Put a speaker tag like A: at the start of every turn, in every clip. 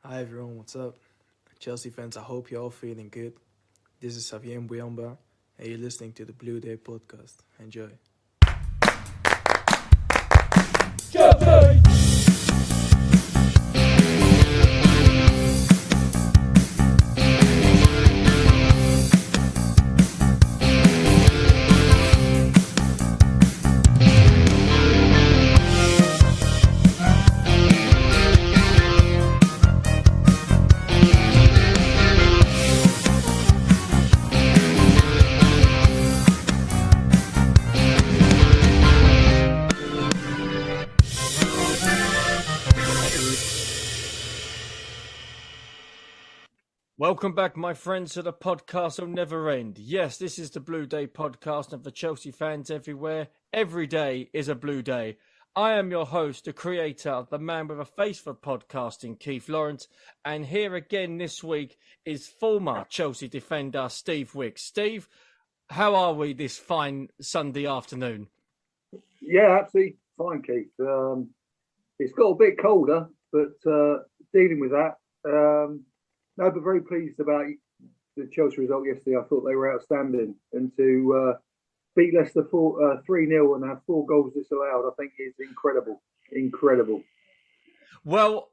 A: Hi everyone, what's up? Chelsea fans, I hope you're all feeling good. This is Xavier Mbuyamba, and you're listening to the Blue Day podcast. Enjoy.
B: Welcome back, my friends, to the podcast will never end. Yes, this is the Blue Day podcast, and for Chelsea fans everywhere, every day is a blue day. I am your host, the creator, the man with a face for podcasting, Keith Lawrence, and here again this week is former Chelsea defender Steve Wicks. Steve, how are we this fine Sunday afternoon?
C: Yeah, absolutely fine, Keith. It's got a bit colder, but dealing with that. No, but very pleased about the Chelsea result yesterday. I thought they were outstanding. And to beat Leicester 3-0 and have 4 goals disallowed, I think is incredible. Incredible.
B: Well,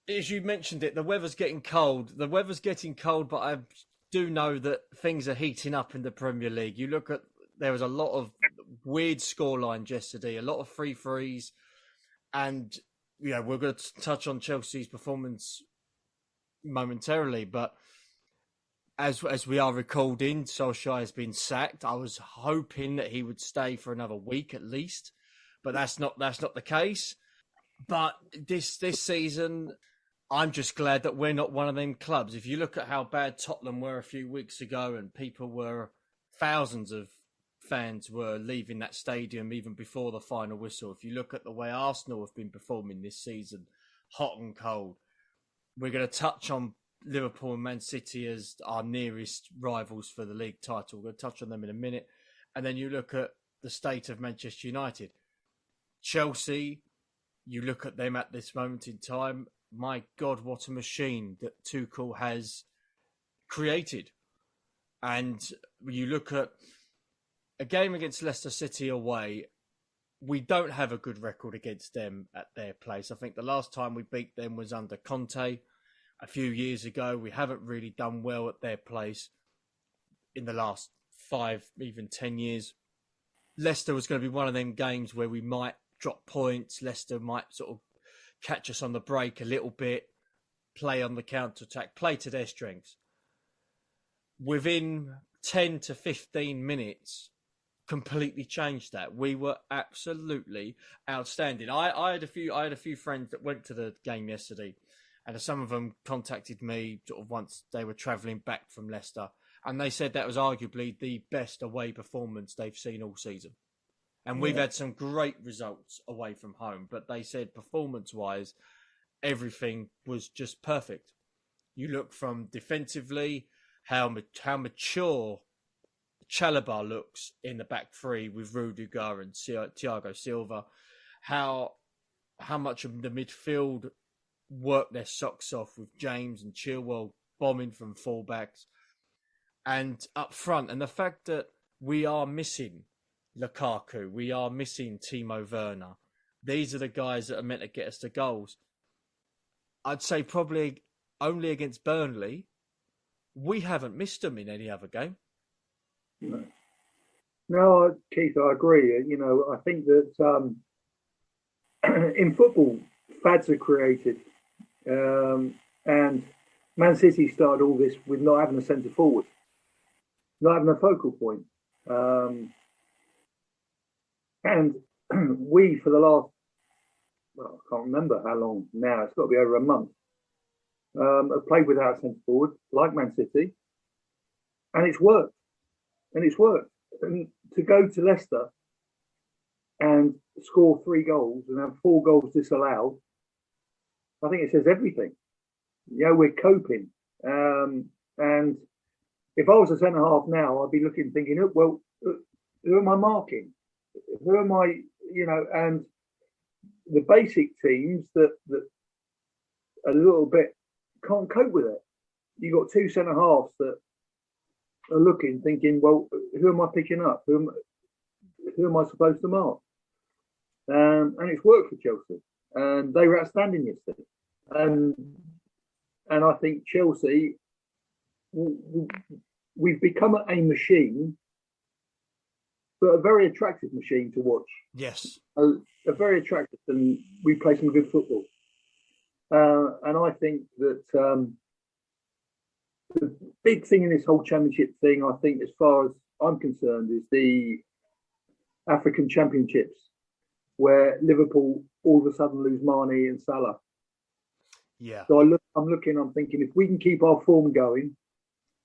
B: as you mentioned it, the weather's getting cold. The weather's getting cold, but I do know that things are heating up in the Premier League. You look at, there was a lot of weird scorelines yesterday, a lot of free threes. And, we're going to touch on Chelsea's performance momentarily, but as we are recording, Solskjaer has been sacked. I was hoping that he would stay for another week at least, but that's not the case. But this season, I'm just glad that we're not one of them clubs. If you look at how bad Tottenham were a few weeks ago, and thousands of fans were leaving that stadium even before the final whistle. If you look at the way Arsenal have been performing this season, hot and cold. We're going to touch on Liverpool and Man City as our nearest rivals for the league title. We're going to touch on them in a minute. And then you look at the state of Manchester United. Chelsea, you look at them at this moment in time. My God, what a machine that Tuchel has created. And you look at a game against Leicester City away. We don't have a good record against them at their place. I think the last time we beat them was under Conte a few years ago. We haven't really done well at their place in the last 5, even 10 years. Leicester was going to be one of them games where we might drop points. Leicester might sort of catch us on the break a little bit, play on the counter-attack, play to their strengths. Within 10 to 15 minutes, completely changed that. We were absolutely outstanding. I had a few friends that went to the game yesterday, and some of them contacted me sort of once they were travelling back from Leicester, and they said that was arguably the best away performance they've seen all season. And we've had some great results away from home, but they said performance-wise, everything was just perfect. You look from defensively, how mature Chalobah looks in the back three with Rudiger and Thiago Silva, how much of the midfield work their socks off with James and Chilwell bombing from fullbacks, and up front, and the fact that we are missing Lukaku, we are missing Timo Werner. These are the guys that are meant to get us the goals. I'd say probably only against Burnley. We haven't missed them in any other game.
C: No, Keith, I agree. I think that in football, fads are created. And Man City started all this with not having a centre forward, not having a focal point. And we, for the last, I can't remember how long now, it's got to be over a month, have played without a centre forward, like Man City. And it's worked. And to go to Leicester and score 3 goals and have 4 goals disallowed, I think it says everything. We're coping. And if I was a centre half now, I'd be thinking, well, who am I marking? Who am I, and the basic teams that are a little bit can't cope with it. You've got two centre halves that are looking, thinking, well, who am I picking up? Who am I supposed to mark? And it's worked for Chelsea. And they were outstanding yesterday. And I think Chelsea, we've become a machine, but a very attractive machine to watch.
B: Yes.
C: A very attractive, and we play some good football. And I think that the big thing in this whole championship thing, I think, as far as I'm concerned, is the African Championships, where Liverpool all of a sudden lose Mane and Salah.
B: Yeah.
C: So I'm thinking, if we can keep our form going,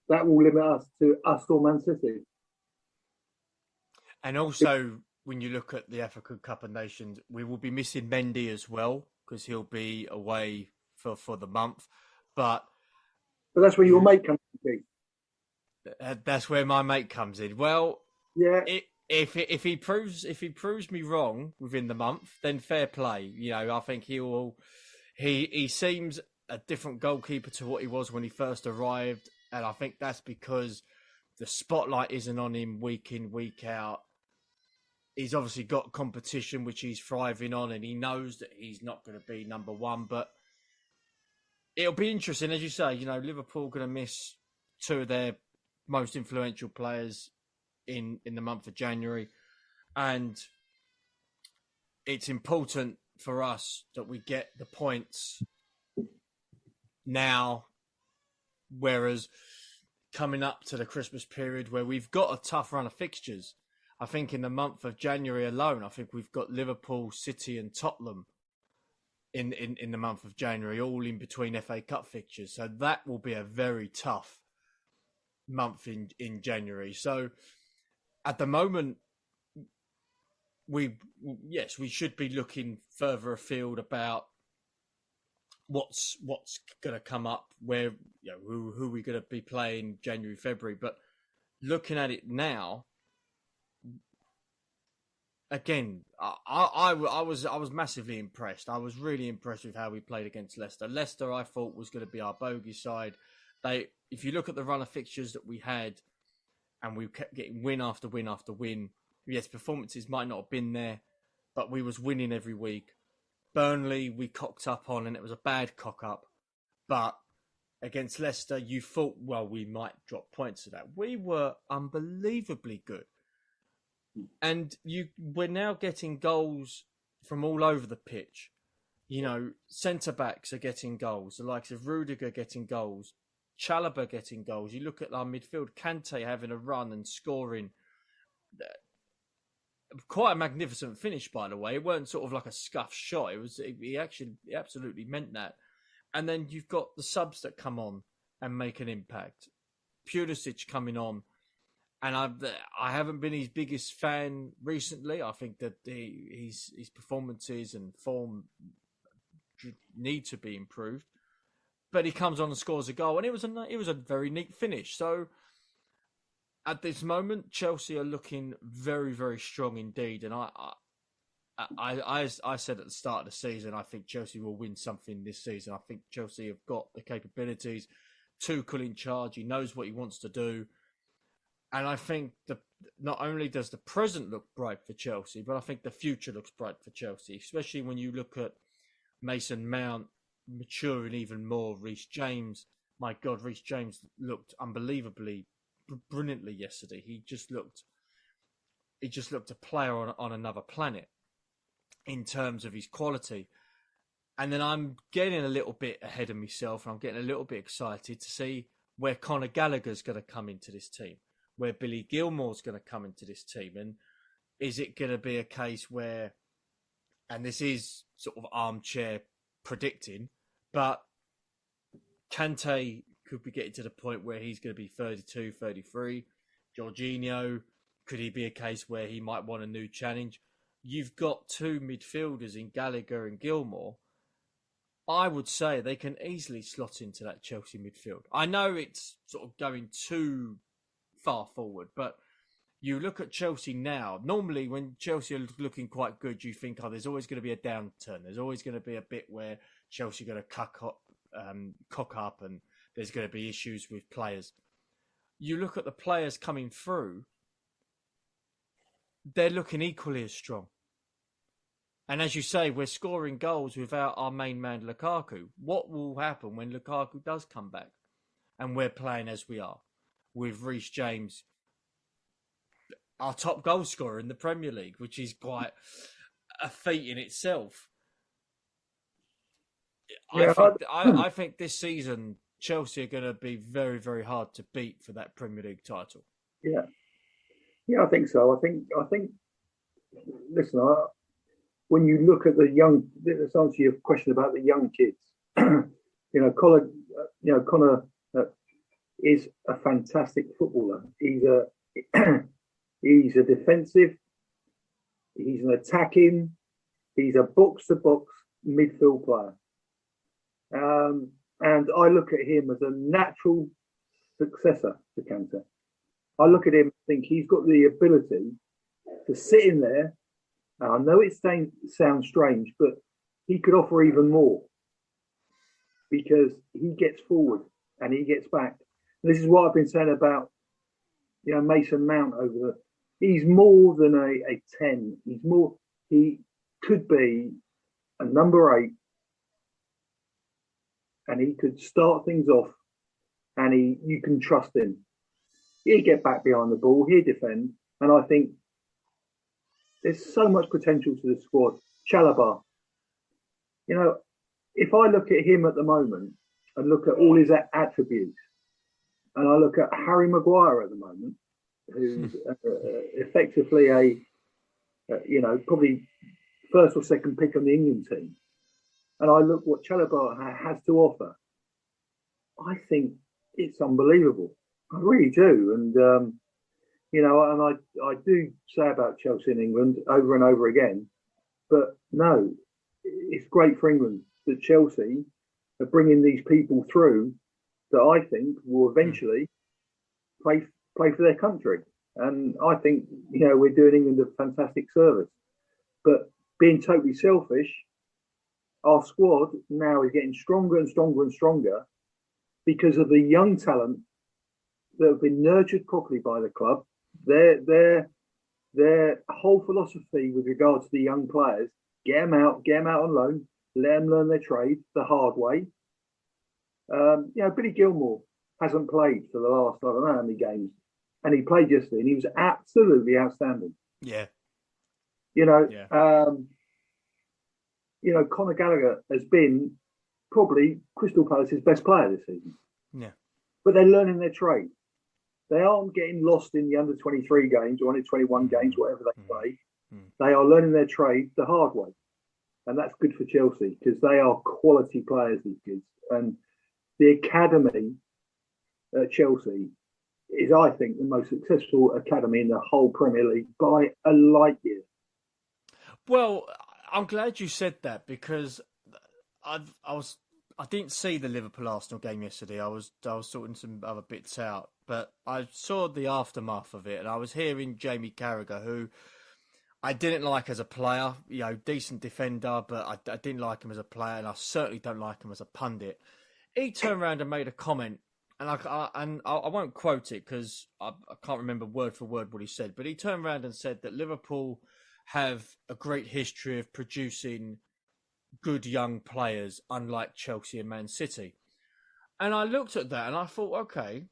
C: that will limit us to us or Man City.
B: And also, when you look at the African Cup of Nations, we will be missing Mendy as well, because he'll be away for the month. But
C: that's where your mate comes in.
B: That's where my mate comes in. Well,
C: yeah.
B: If he proves me wrong within the month, then fair play. I think he seems a different goalkeeper to what he was when he first arrived, and I think that's because the spotlight isn't on him week in, week out. He's obviously got competition which he's thriving on, and he knows that he's not going to be number one. But it'll be interesting, as you say. Liverpool going to miss two of their most influential players in the month of January, and it's important for us that we get the points now, whereas coming up to the Christmas period where we've got a tough run of fixtures. I think in the month of January alone, I think we've got Liverpool, City and Tottenham in the month of January, all in between FA Cup fixtures. So that will be a very tough month in January. So at the moment, we should be looking further afield about what's going to come up, where who we're going to be playing January, February. But looking at it now, again, I was massively impressed. I was really impressed with how we played against Leicester. Leicester, I thought, was going to be our bogey side. If you look at the run of fixtures that we had, and we kept getting win after win after win. Yes, performances might not have been there, but we was winning every week. Burnley, we cocked up on, and it was a bad cock up. But against Leicester, you thought, well, we might drop points to that. We were unbelievably good. And we're now getting goals from all over the pitch. Centre-backs are getting goals. The likes of Rudiger getting goals. Chalobah getting goals. You look at our midfield, Kante having a run and scoring. Quite a magnificent finish, by the way. It weren't sort of like a scuff shot. He absolutely meant that. And then you've got the subs that come on and make an impact. Pulisic coming on, and I haven't been his biggest fan recently. I think that his performances and form need to be improved. But he comes on and scores a goal, and it was a very neat finish. So at this moment, Chelsea are looking very, very strong indeed. And I said at the start of the season, I think Chelsea will win something this season. I think Chelsea have got the capabilities. Tuchel in charge, he knows what he wants to do. And I think not only does the present look bright for Chelsea, but I think the future looks bright for Chelsea, especially when you look at Mason Mount maturing even more. Reece James, my God, Reece James looked unbelievably brilliantly yesterday. He just looked a player on another planet in terms of his quality. And then I'm getting a little bit ahead of myself, and I'm getting a little bit excited to see where Conor Gallagher's going to come into this team, where Billy Gilmore's going to come into this team. And is it going to be a case where, and this is sort of armchair predicting, but Kante could be getting to the point where he's going to be 32, 33. Jorginho, could he be a case where he might want a new challenge? You've got two midfielders in Gallagher and Gilmore. I would say they can easily slot into that Chelsea midfield. I know it's sort of going too far forward, but you look at Chelsea now. Normally, when Chelsea are looking quite good, you think, there's always going to be a downturn. There's always going to be a bit where Chelsea are going to cock up and there's going to be issues with players. You look at the players coming through, they're looking equally as strong. And as you say, we're scoring goals without our main man, Lukaku. What will happen when Lukaku does come back and we're playing as we are with Reece James, our top goal scorer in the Premier League, which is quite a feat in itself.
C: Yeah,
B: I think this season Chelsea are going to be very, very hard to beat for that Premier League title.
C: Yeah, I think so. I think. Listen, when you look at the young, let's answer your question about the young kids. Connor is a fantastic footballer. He's a defensive. He's an attacking. He's a box-to-box midfield player. And I look at him as a natural successor to Kante. I look at him and think he's got the ability to sit in there. And I know it sounds strange, but he could offer even more because he gets forward and he gets back. And this is what I've been saying about, Mason Mount he's more than a 10. He could be a number 8. And he could start things off, and you can trust him. He'll get back behind the ball, he'll defend, and I think there's so much potential to the squad. Chalobah, if I look at him at the moment and look at all his attributes, and I look at Harry Maguire at the moment, who's effectively probably first or second pick on the England team, and I look what Chalobah has to offer, I think it's unbelievable. I really do. And, and I do say about Chelsea in England over and over again, but no, it's great for England that Chelsea are bringing these people through that I think will eventually play for their country. And I think, we're doing England a fantastic service. But being totally selfish, our squad now is getting stronger and stronger and stronger because of the young talent that have been nurtured properly by the club. Their whole philosophy with regard to the young players, get them out on loan, let them learn their trade the hard way. Billy Gilmore hasn't played for the last, I don't know how many games, and he played yesterday and he was absolutely outstanding.
B: Yeah.
C: Conor Gallagher has been probably Crystal Palace's best player this season.
B: Yeah.
C: But they're learning their trade. They aren't getting lost in the under-23 games or under-21 games, whatever they play. They are learning their trade the hard way. And that's good for Chelsea because they are quality players, these kids. And the academy at Chelsea is, I think, the most successful academy in the whole Premier League by a light year.
B: Well, I'm glad you said that because I didn't see the Liverpool Arsenal game yesterday. I was sorting some other bits out, but I saw the aftermath of it, and I was hearing Jamie Carragher, who I didn't like as a player. Decent defender, but I didn't like him as a player, and I certainly don't like him as a pundit. He turned around and made a comment, and I won't quote it because I can't remember word for word what he said, but he turned around and said that Liverpool have a great history of producing good young players, unlike Chelsea and Man City. And I looked at that and I thought, okay,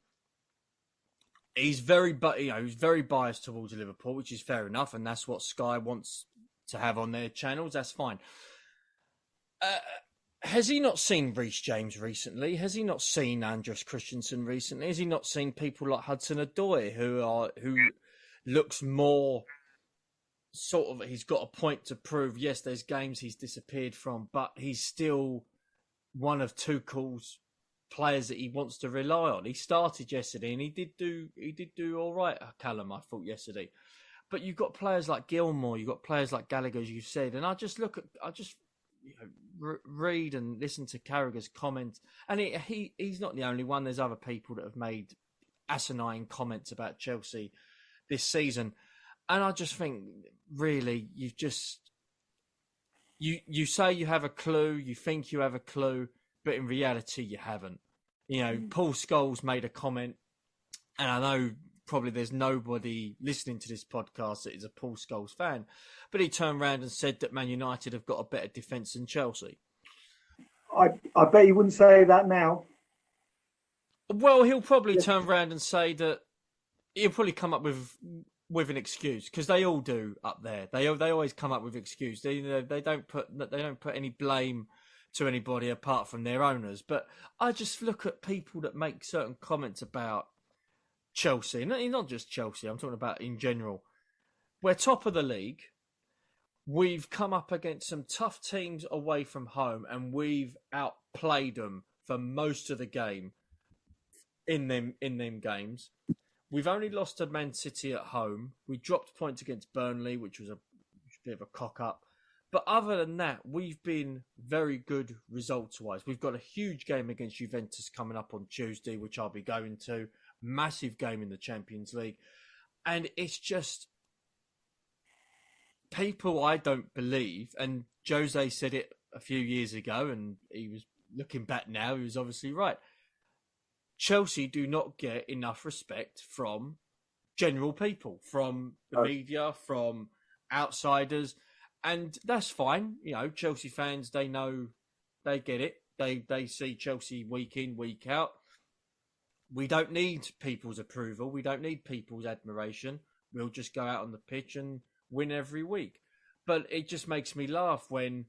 B: he's very biased towards Liverpool, which is fair enough, and that's what Sky wants to have on their channels. That's fine. Has he not seen Reece James recently? Has he not seen Andreas Christensen recently? Has he not seen people like Hudson-Odoi who looks more sort of, he's got a point to prove. Yes, there's games he's disappeared from, but he's still one of Tuchel's players that he wants to rely on. He started yesterday and he did do all right, Callum, I thought yesterday. But you've got players like Gilmore, you've got players like Gallagher, as you said, and I just read and listen to Carragher's comments, and he's not the only one. There's other people that have made asinine comments about Chelsea this season. And I just think, really, you say you have a clue, you think you have a clue, but in reality, you haven't. You know, Paul Scholes made a comment, and I know probably there's nobody listening to this podcast that is a Paul Scholes fan, but he turned around and said that Man United have got a better defence than Chelsea.
C: I bet he wouldn't say that now.
B: Well, he'll probably turn around and say that he'll probably come up with an excuse, because they all do up there. They always come up with excuse. They don't put any blame to anybody apart from their owners. But I just look at people that make certain comments about Chelsea, not just Chelsea. I'm talking about in general. We're top of the league. We've come up against some tough teams away from home, and we've outplayed them for most of the game in them games. We've only lost to Man City at home. We dropped points against Burnley, which was a bit of a cock-up. But other than that, we've been very good results-wise. We've got a huge game against Juventus coming up on Tuesday, which I'll be going to. Massive game in the Champions League. And it's just people I don't believe, and Jose said it a few years ago, and he was looking back now, he was obviously right. Chelsea do not get enough respect from general people, from the media, from outsiders, and that's fine. You know, Chelsea fans, they know, they get it. They see Chelsea week in, week out. We don't need people's approval. We don't need people's admiration. We'll just go out on the pitch and win every week. But it just makes me laugh when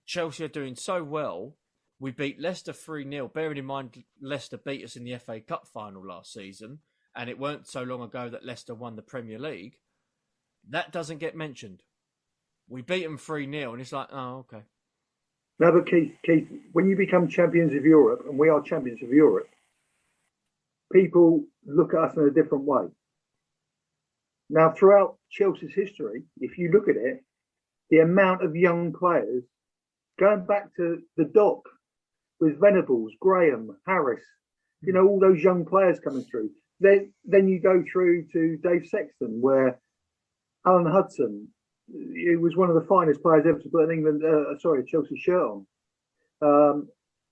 B: Chelsea are doing so well. We beat Leicester 3-0, bearing in mind Leicester beat us in the FA Cup final last season, and it weren't so long ago that Leicester won the Premier League. That doesn't get mentioned. We beat them 3-0, and it's like, oh, okay.
C: No, but Keith, when you become champions of Europe, and we are champions of Europe, people look at us in a different way. Now, throughout Chelsea's history, if you look at it, the amount of young players, going back to the Dock, with Venables, Graham, Harris, you know, all those young players coming through. Then you go through to Dave Sexton, where Alan Hudson, he was one of the finest players ever to put an a Chelsea shirt on.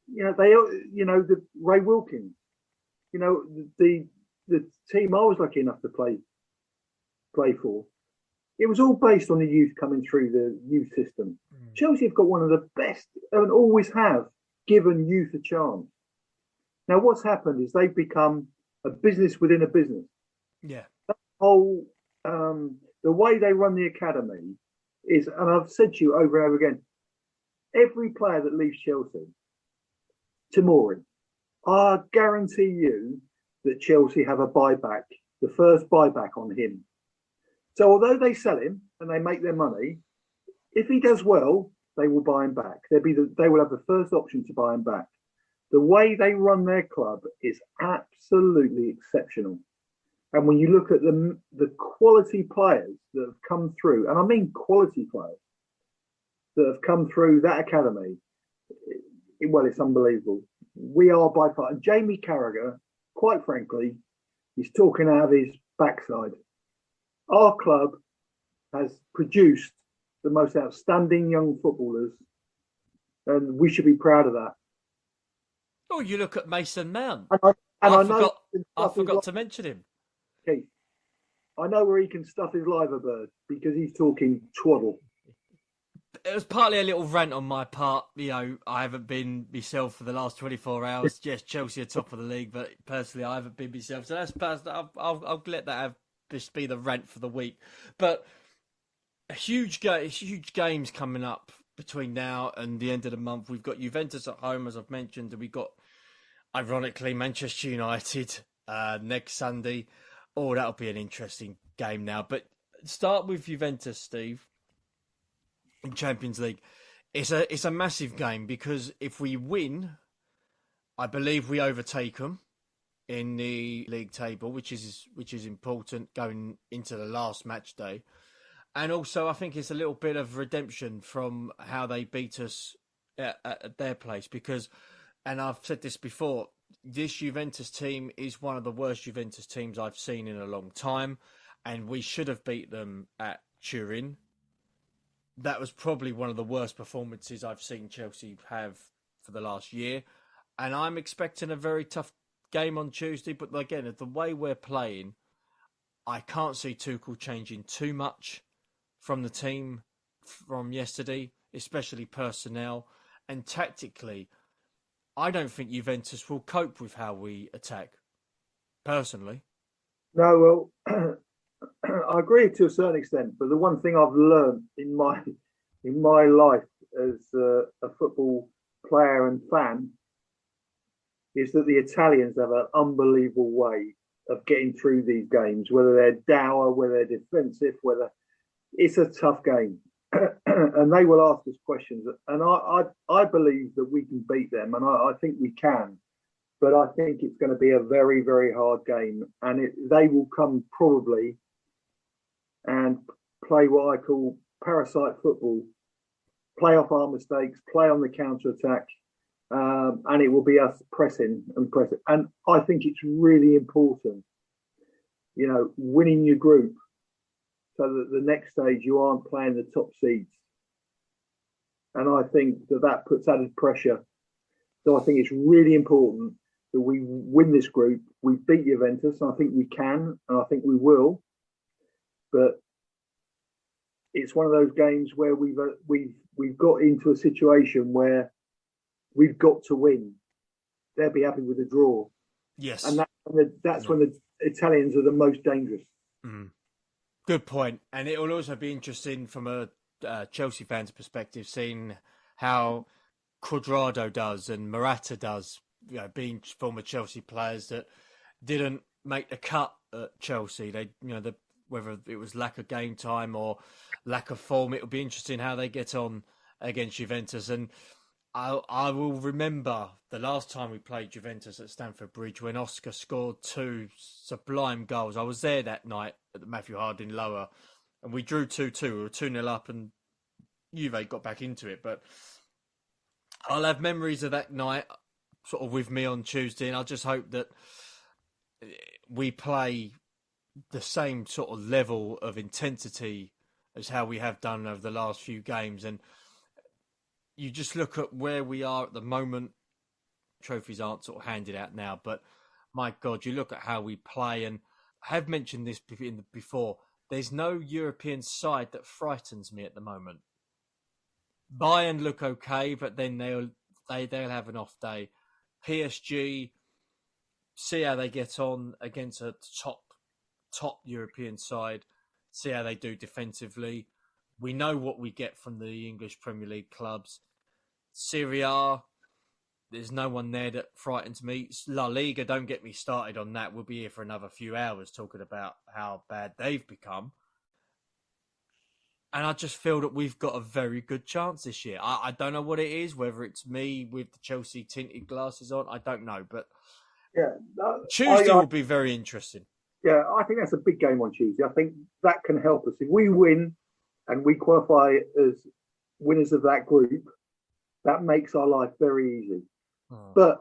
C: The Ray Wilkins, you know, the team I was lucky enough to play for. It was all based on the youth coming through the youth system. Chelsea have got one of the best, and always have, given youth a chance. Now, what's happened is they've become a business within a business.
B: Yeah.
C: That whole, the way they run the academy is, and I've said to you over and over again, every player that leaves Chelsea, Tomori, I guarantee you that Chelsea have a buyback, the first buyback on him. So although they sell him and they make their money, if he does well, they will buy him back. They will have the first option to buy him back. The way they run their club is absolutely exceptional. And when you look at the quality players that have come through, and I mean quality players that have come through that academy, it's unbelievable. We are by far. And Jamie Carragher, quite frankly, is talking out of his backside. Our club has produced the most outstanding young footballers, and we should be proud of that.
B: Oh, you look at Mason Mount.
C: I
B: forgot to mention him.
C: Keith, I know where he can stuff his liver bird because he's talking twaddle.
B: It was partly a little rant on my part. You know, I haven't been myself for the last 24 hours. Yes, Chelsea are top of the league, but personally, I haven't been myself. So that's past. I'll let that just be the rant for the week. But huge games coming up between now and the end of the month. We've got Juventus at home, as I've mentioned, and we've got, ironically, Manchester United next Sunday. Oh, that'll be an interesting game now. But start with Juventus, Steve, in Champions League. It's a massive game because if we win, I believe we overtake them in the league table, which is important going into the last match day. And also, I think it's a little bit of redemption from how they beat us at their place. Because, and I've said this before, this Juventus team is one of the worst Juventus teams I've seen in a long time. And we should have beat them at Turin. That was probably one of the worst performances I've seen Chelsea have for the last year. And I'm expecting a very tough game on Tuesday. But again, the way we're playing, I can't see Tuchel changing too much from the team from yesterday, especially personnel. And tactically, I don't think Juventus will cope with how we attack, personally.
C: No, well, I agree to a certain extent, but the one thing I've learned in my life as a football player and fan is that the Italians have an unbelievable way of getting through these games, whether they're dour, whether they're defensive, whether it's a tough game. And they will ask us questions. And I believe that we can beat them, and I think we can. But I think it's going to be a very, very hard game. And they will come probably and play what I call parasite football, play off our mistakes, play on the counter-attack, and it will be us pressing and pressing. And I think it's really important, winning your group so that the next stage you aren't playing the top seeds. And I think that puts added pressure. So I think it's really important that we win this group. We beat Juventus, and I think we can, and I think we will. But it's one of those games where we've got into a situation where we've got to win. They'll be happy with a draw.
B: Yes,
C: and that's when the Italians are the most dangerous.
B: Mm. Good point. And it will also be interesting from a Chelsea fan's perspective, seeing how Cuadrado does and Morata does, being former Chelsea players that didn't make the cut at Chelsea. They, whether it was lack of game time or lack of form, it will be interesting how they get on against Juventus. And I will remember the last time we played Juventus at Stamford Bridge when Oscar scored 2 sublime goals. I was there that night at the Matthew Harding Lower, and we drew 2-2. We were 2-0 up, and Juve got back into it. But I'll have memories of that night sort of with me on Tuesday, and I just hope that we play the same sort of level of intensity as how we have done over the last few games. And you just look at where we are at the moment. Trophies aren't sort of handed out now, but my God, you look at how we play, and I have mentioned this before. There's no European side that frightens me at the moment. Bayern look okay, but then they'll have an off day. PSG, see how they get on against a top European side. See how they do defensively. We know what we get from the English Premier League clubs. Serie A, there's no one there that frightens me. La Liga, don't get me started on that. We'll be here for another few hours talking about how bad they've become. And I just feel that we've got a very good chance this year. I don't know what it is, whether it's me with the Chelsea tinted glasses on. I don't know. But Tuesday will be very interesting.
C: Yeah, I think that's a big game on Tuesday. I think that can help us. If we win and we qualify as winners of that group, that makes our life very easy. Oh. But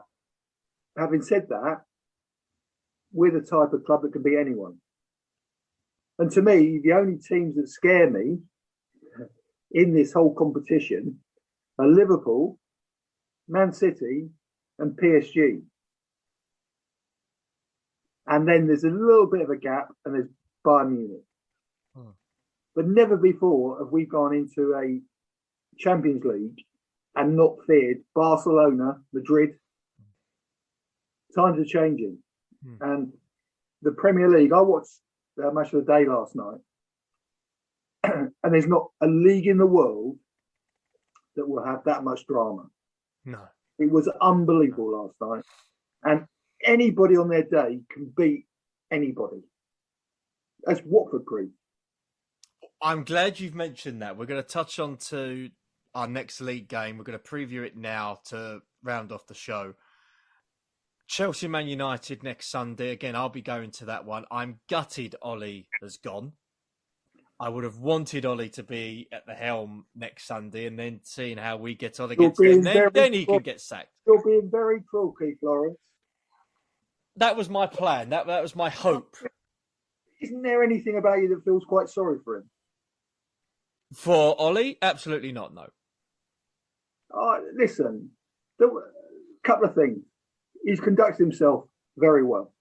C: having said that, we're the type of club that can beat anyone. And to me, the only teams that scare me in this whole competition are Liverpool, Man City, and PSG. And then there's a little bit of a gap, and there's Bayern Munich. Oh. But never before have we gone into a Champions League and not feared Barcelona, Madrid. Times are changing. And the Premier League, I watched the match of the day last night, and there's not a league in the world that will have that much drama.
B: No.
C: It was unbelievable last night. And anybody on their day can beat anybody. That's Watford Creek.
B: I'm glad you've mentioned that. We're going to touch on to our next league game. We're going to preview it now to round off the show. Chelsea Man United next Sunday. Again, I'll be going to that one. I'm gutted Ollie has gone. I would have wanted Ollie to be at the helm next Sunday, and then seeing how we get on against them. Then he can get sacked.
C: You're being very cruel, Keith Lawrence.
B: That was my plan. That was my hope.
C: Isn't there anything about you that feels quite sorry for him?
B: For Ollie? Absolutely not, no.
C: Listen, couple of things. He's conducted himself very well.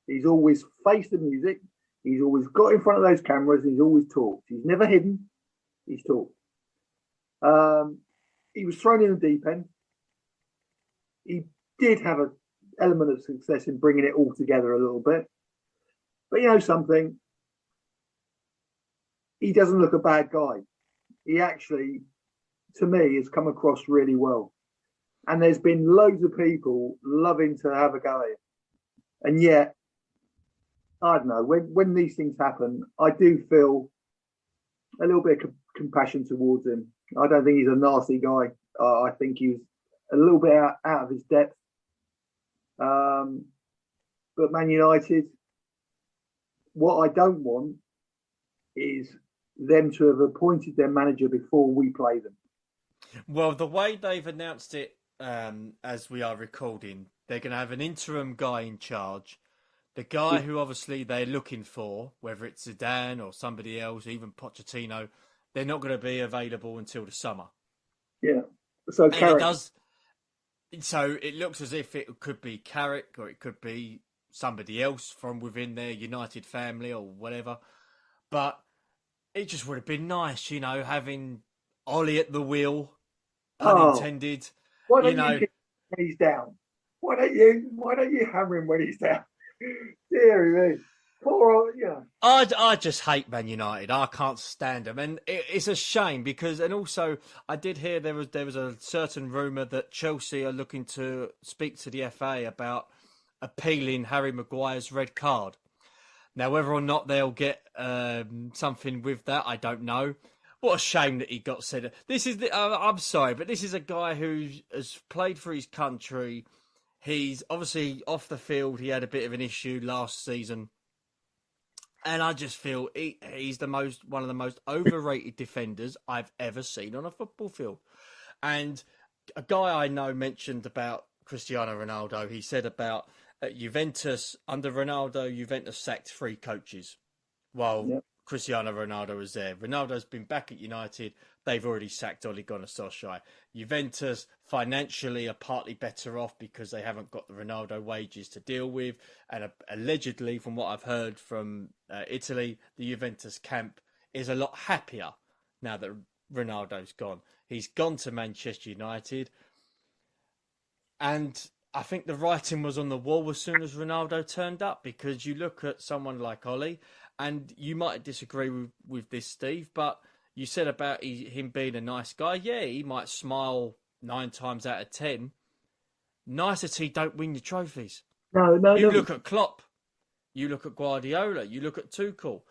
C: He's always faced the music. He's always got in front of those cameras. He's always talked. He's never hidden. He's talked. He was thrown in the deep end. He did have an element of success in bringing it all together a little bit. But you know something? He doesn't look a bad guy. He actually, to me, has come across really well. And there's been loads of people loving to have a go at him. And yet, I don't know, when these things happen, I do feel a little bit of compassion towards him. I don't think he's a nasty guy. I think he's a little bit out of his depth. But Man United, what I don't want is them to have appointed their manager before we play them.
B: Well, the way they've announced it, as we are recording, they're going to have an interim guy in charge. The guy who obviously they're looking for, whether it's Zidane or somebody else, even Pochettino, they're not going to be available until the summer.
C: Yeah. So
B: it looks as if it could be Carrick or it could be somebody else from within their United family or whatever. But it just would have been nice, you know, having Ollie at the wheel, pun intended.
C: Why don't you get him when he's down? Why don't you hammer him when he's down? Dear me. Poor old, yeah.
B: I just hate Man United. I can't stand them, and it's a shame because, and also I did hear there was a certain rumour that Chelsea are looking to speak to the FA about appealing Harry Maguire's red card. Now, whether or not they'll get something with that, I don't know. What a shame that he got sent. This is I'm sorry, but this is a guy who has played for his country. He's obviously off the field. He had a bit of an issue last season. And I just feel he's one of the most overrated defenders I've ever seen on a football field. And a guy I know mentioned about Cristiano Ronaldo. He said about Juventus, under Ronaldo, Juventus sacked 3 coaches while Cristiano Ronaldo was there. Ronaldo's been back at United. They've already sacked Ole Gunnar Solskjaer. Juventus financially are partly better off because they haven't got the Ronaldo wages to deal with. And allegedly, from what I've heard from Italy, the Juventus camp is a lot happier now that Ronaldo's gone. He's gone to Manchester United. And I think the writing was on the wall as soon as Ronaldo turned up, because you look at someone like Ollie, and you might disagree with this, Steve, but you said about him being a nice guy. Yeah, he might smile 9 times out of 10. Nicety don't win you trophies.
C: No.
B: You look at Klopp, you look at Guardiola, you look at Tuchel.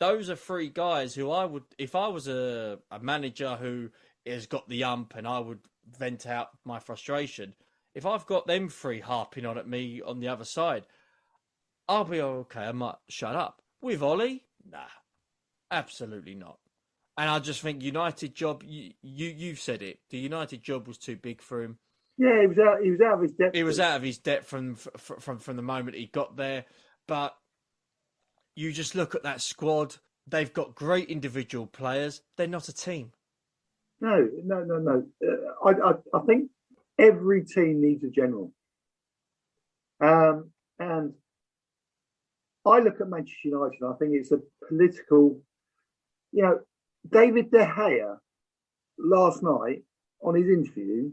B: Those are 3 guys who I would, if I was a manager who has got the ump and I would vent out my frustration, if I've got them 3 harping on at me on the other side, I'll be okay. I might shut up. With Ollie, nah, absolutely not. And I just think United job. You've said it. The United job was too big for him.
C: Yeah, he was out of his depth.
B: He was out of his depth from the moment he got there. But you just look at that squad. They've got great individual players. They're not a team.
C: No. I think every team needs a general. And I look at Manchester United and I think it's a political, you know, David De Gea last night on his interview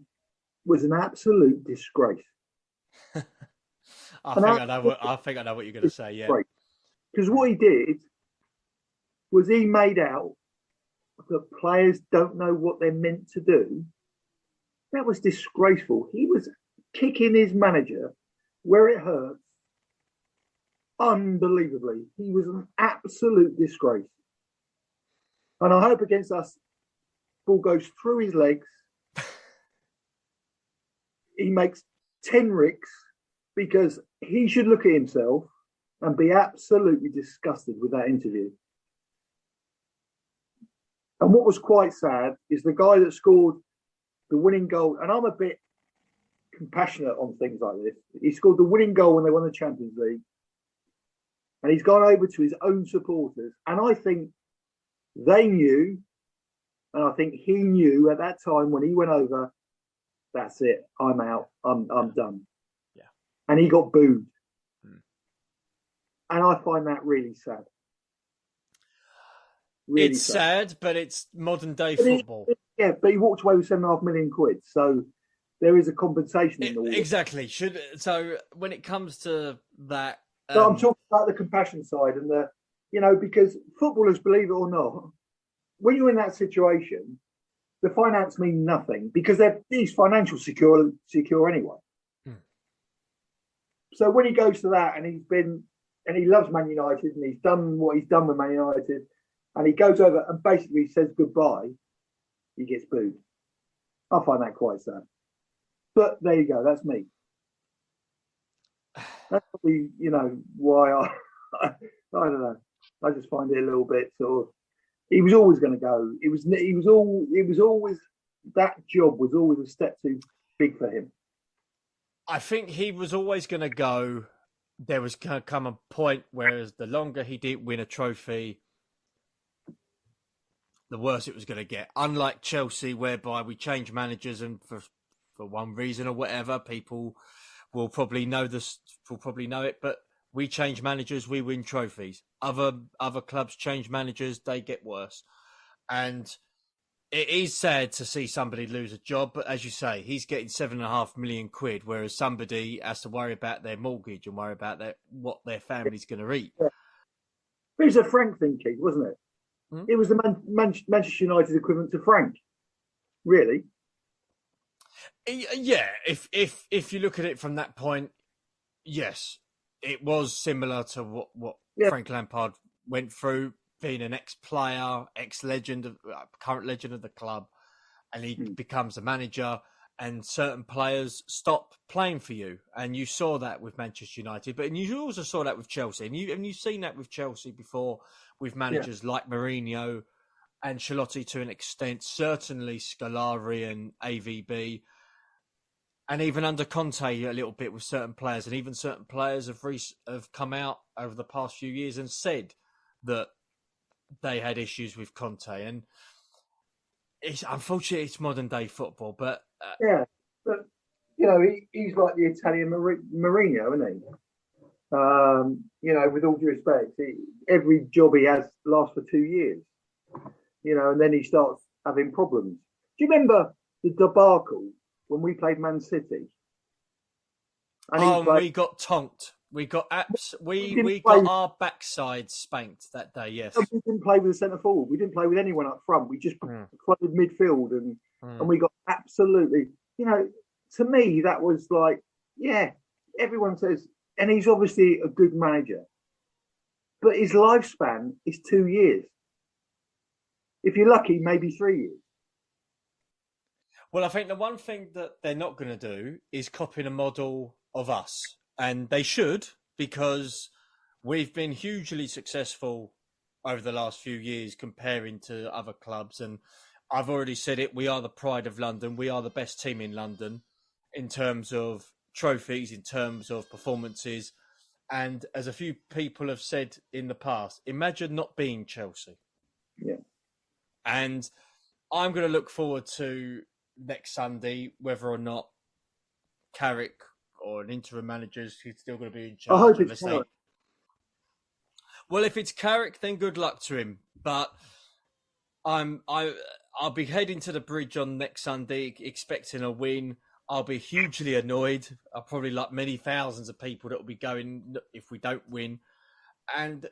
C: was an absolute disgrace.
B: I think I know what you're going to say, yeah.
C: Because what he did was he made out that players don't know what they're meant to do. That was disgraceful. He was kicking his manager where it hurts. Unbelievably. He was an absolute disgrace. And I hope against us, ball goes through his legs. He makes 10 ricks, because he should look at himself and be absolutely disgusted with that interview. And what was quite sad is the guy that scored the winning goal, and I'm a bit compassionate on things like this. He scored the winning goal when they won the Champions League. And he's gone over to his own supporters. And I think they knew, and I think he knew at that time when he went over, that's it. I'm out. I'm done.
B: Yeah.
C: And he got booed.
B: Hmm.
C: And I find that really sad. Really
B: It's sad, but it's modern day
C: but
B: football.
C: But he walked away with £7.5 million. So there is a compensation in all.
B: Exactly. So when it comes to that,
C: so I'm talking about the compassion side and the, because footballers, believe it or not, when you're in that situation, the finance mean nothing because he's financial secure anyway. So when he goes to that and he loves Man United and he's done what he's done with Man United and he goes over and basically says goodbye, he gets booed. I find that quite sad. But there you go. That's me. That's probably, why I don't know. I just find it a little bit sort of. He was always going to go. It was always that job was always a step too big for him.
B: I think he was always going to go. There was going to come a point where the longer he didn't win a trophy, the worse it was going to get. Unlike Chelsea, whereby we change managers and for one reason or whatever, people will probably know this. Will probably know it, but we change managers, we win trophies. Other clubs change managers, they get worse. And it is sad to see somebody lose a job, but as you say, he's getting £7.5 million, whereas somebody has to worry about their mortgage and worry about what their family's going to eat.
C: Yeah. It was a Frank thing, Keith, wasn't it? Hmm? It was the Manchester United equivalent to Frank, really.
B: Yeah, if you look at it from that point, yes, it was similar to what Frank Lampard went through, being an ex-player, ex-legend, current legend of the club, and he becomes a manager, and certain players stop playing for you, and you saw that with Manchester United, but you also saw that with Chelsea, and you've seen that with Chelsea before, with managers like Mourinho, Ancelotti to an extent, certainly Scolari and AVB. And even under Conte, a little bit with certain players, and even certain players have come out over the past few years and said that they had issues with Conte. And unfortunately, it's modern day football. But
C: but he's like the Italian Mourinho, isn't he? With all due respect, every job he has lasts for 2 years. And then he starts having problems. Do you remember the debacle when we played Man City?
B: And we got tonked. We got we got our backside spanked that day, yes.
C: We didn't play with a centre forward. We didn't play with anyone up front. We just flooded midfield and we got absolutely, to me, that was like, everyone says, and he's obviously a good manager, but his lifespan is 2 years. If you're lucky, maybe 3 years.
B: Well, I think the one thing that they're not going to do is copy a model of us. And they should, because we've been hugely successful over the last few years comparing to other clubs. And I've already said it, we are the pride of London. We are the best team in London in terms of trophies, in terms of performances. And as a few people have said in the past, imagine not being Chelsea.
C: Yeah.
B: And I'm going to look forward to next Sunday, whether or not Carrick or an interim manager is still going to be in charge.
C: I hope it's Carrick.
B: Well, if it's Carrick, then good luck to him. But I'll be heading to the bridge on next Sunday, expecting a win. I'll be hugely annoyed. I'll probably like many thousands of people that will be going if we don't win. And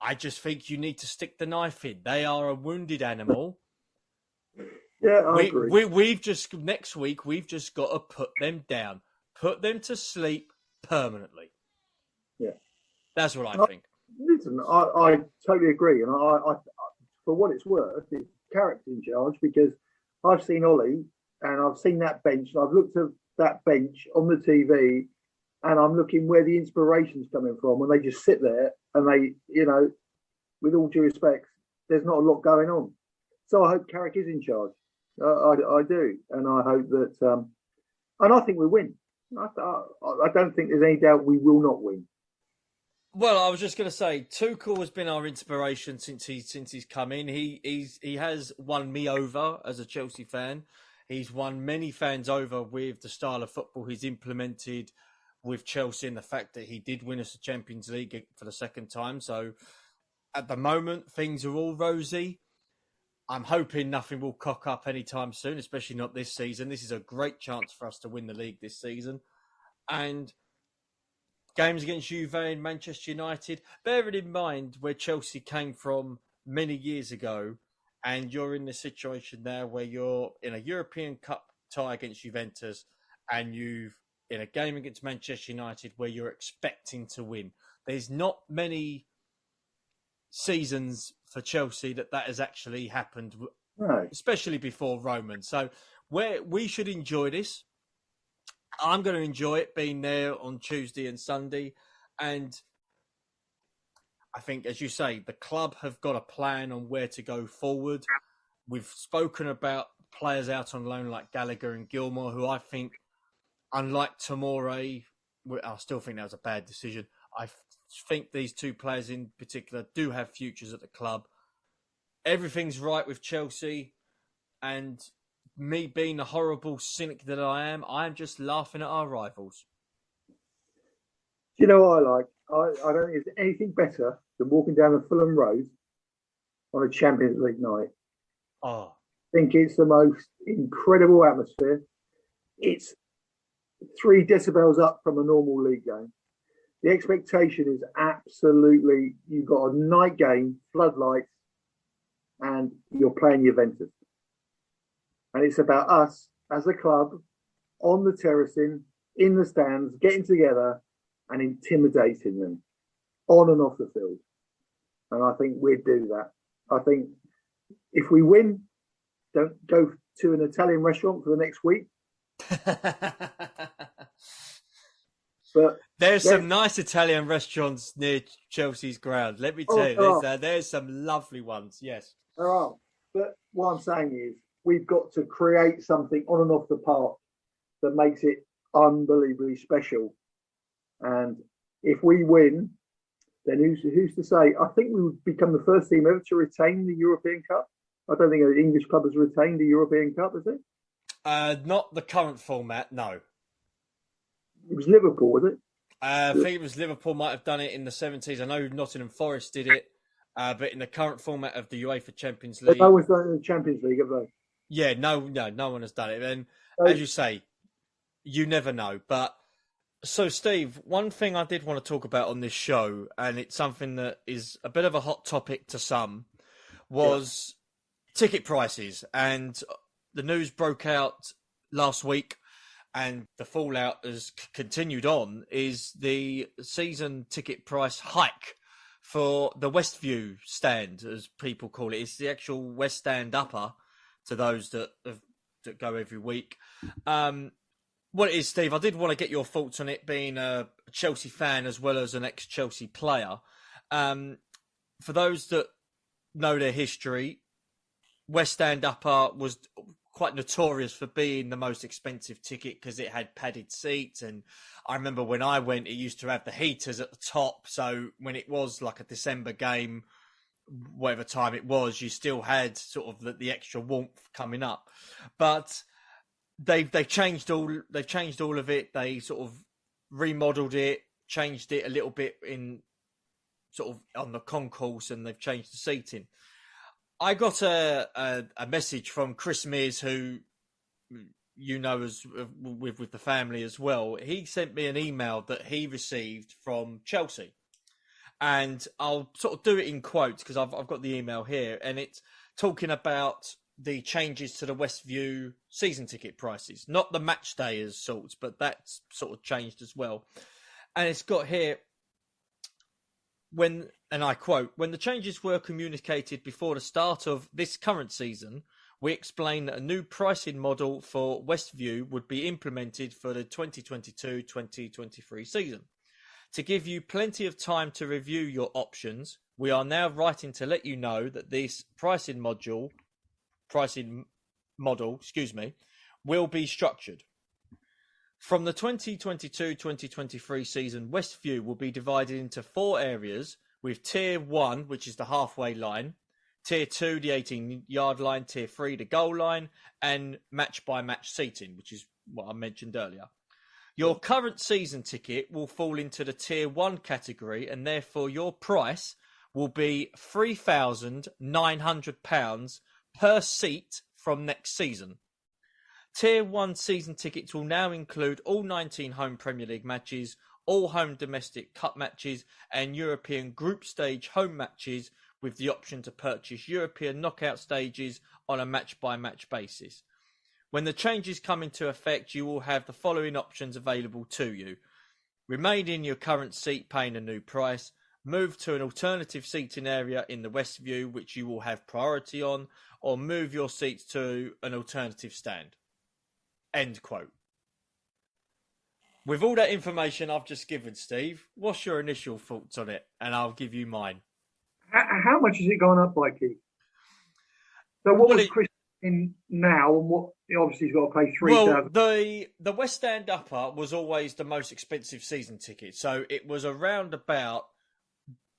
B: I just think you need to stick the knife in. They are a wounded animal.
C: Yeah, I agree.
B: Next week, we've just got to put them down. Put them to sleep permanently.
C: Yeah.
B: That's what I think.
C: Listen, I totally agree. And I for what it's worth, it's Carrick's in charge because I've seen Ollie and I've seen that bench and I've looked at that bench on the TV and I'm looking where the inspiration's coming from when they just sit there and they, with all due respect, there's not a lot going on. So I hope Carrick is in charge. I do. And I hope that, and I think we win. I don't think there's any doubt we will not win.
B: Well, I was just going to say, Tuchel has been our inspiration since he's come in. He has won me over as a Chelsea fan. He's won many fans over with the style of football he's implemented with Chelsea and the fact that he did win us the Champions League for the second time. So at the moment, things are all rosy. I'm hoping nothing will cock up anytime soon, especially not this season. This is a great chance for us to win the league this season. And games against Juve and Manchester United, bearing in mind where Chelsea came from many years ago, and you're in the situation now where you're in a European Cup tie against Juventus, and you've in a game against Manchester United where you're expecting to win. There's not many seasons for Chelsea that has actually happened,
C: No.
B: especially before Roman. So we should enjoy this. I'm going to enjoy it being there on Tuesday and Sunday. And I think, as you say, the club have got a plan on where to go forward. We've spoken about players out on loan like Gallagher and Gilmour, who I think, unlike Tomori, I still think that was a bad decision. I think these two players in particular do have futures at the club. Everything's right with Chelsea, and me being the horrible cynic that I am just laughing at our rivals.
C: Do you know what I like? I don't think there's anything better than walking down the Fulham Road on a Champions League night.
B: Oh,
C: I think it's the most incredible atmosphere. It's 3 decibels up from a normal league game. The expectation is absolutely, you've got a night game, floodlights, and you're playing Juventus. And it's about us as a club on the terracing, in the stands, getting together and intimidating them on and off the field. And I think we'd do that. I think if we win, don't go to an Italian restaurant for the next week. But
B: there's some nice Italian restaurants near Chelsea's ground. Let me tell you, there's some lovely ones. Yes,
C: there are. But what I'm saying is, we've got to create something on and off the park that makes it unbelievably special. And if we win, then who's to say? I think we would become the first team ever to retain the European Cup. I don't think an English club has retained the European Cup, has it?
B: Not the current format, no.
C: It was Liverpool, was it?
B: I think it was Liverpool might have done it in the 70s. I know Nottingham Forest did it, but in the current format of the UEFA Champions League...
C: But no one's done it in the Champions League, have they?
B: Yeah, no one has done it. And as you say, you never know. But so, Steve, one thing I did want to talk about on this show, and it's something that is a bit of a hot topic to some, was ticket prices. And the news broke out last week, and the fallout has continued on, is the season ticket price hike for the Westview Stand, as people call it. It's the actual West Stand upper to those that go every week. What it is, Steve, I did want to get your thoughts on it, being a Chelsea fan as well as an ex-Chelsea player. For those that know their history, West Stand upper was quite notorious for being the most expensive ticket because it had padded seats. And I remember when I went, it used to have the heaters at the top. So when it was like a December game, whatever time it was, you still had sort of the extra warmth coming up. But they've changed all of it. They sort of remodeled it, changed it a little bit in sort of on the concourse, and they've changed the seating. I got a message from Chris Mears, who you know as with the family as well. He sent me an email that he received from Chelsea, and I'll sort of do it in quotes because I've got the email here, and it's talking about the changes to the Westview season ticket prices, not the match day as sorts, but that's sort of changed as well. And it's got here, and I quote, "When the changes were communicated before the start of this current season, we explained that a new pricing model for Westview would be implemented for the 2022-2023 season. To give you plenty of time to review your options, we are now writing to let you know that this pricing model, will be structured. From the 2022-2023 season, Westview will be divided into 4 areas, with Tier 1, which is the halfway line, Tier 2, the 18-yard line. Tier 3, the goal line. And match-by-match seating, which is what I mentioned earlier. Your current season ticket will fall into the Tier 1 category, and therefore your price will be £3,900 per seat from next season. Tier 1 season tickets will now include all 19 home Premier League matches, all home domestic cup matches, and European group stage home matches, with the option to purchase European knockout stages on a match-by-match basis. When the changes come into effect, you will have the following options available to you. Remain in your current seat paying a new price, move to an alternative seating area in the Westview, which you will have priority on, or move your seats to an alternative stand. End quote. With all that information I've just given, Steve, what's your initial thoughts on it? And I'll give you mine.
C: How much has it gone up by, Keith? So what was Chris in now, and what obviously he's got to pay £3,000?
B: Well, the West Stand Upper was always the most expensive season ticket, so it was around about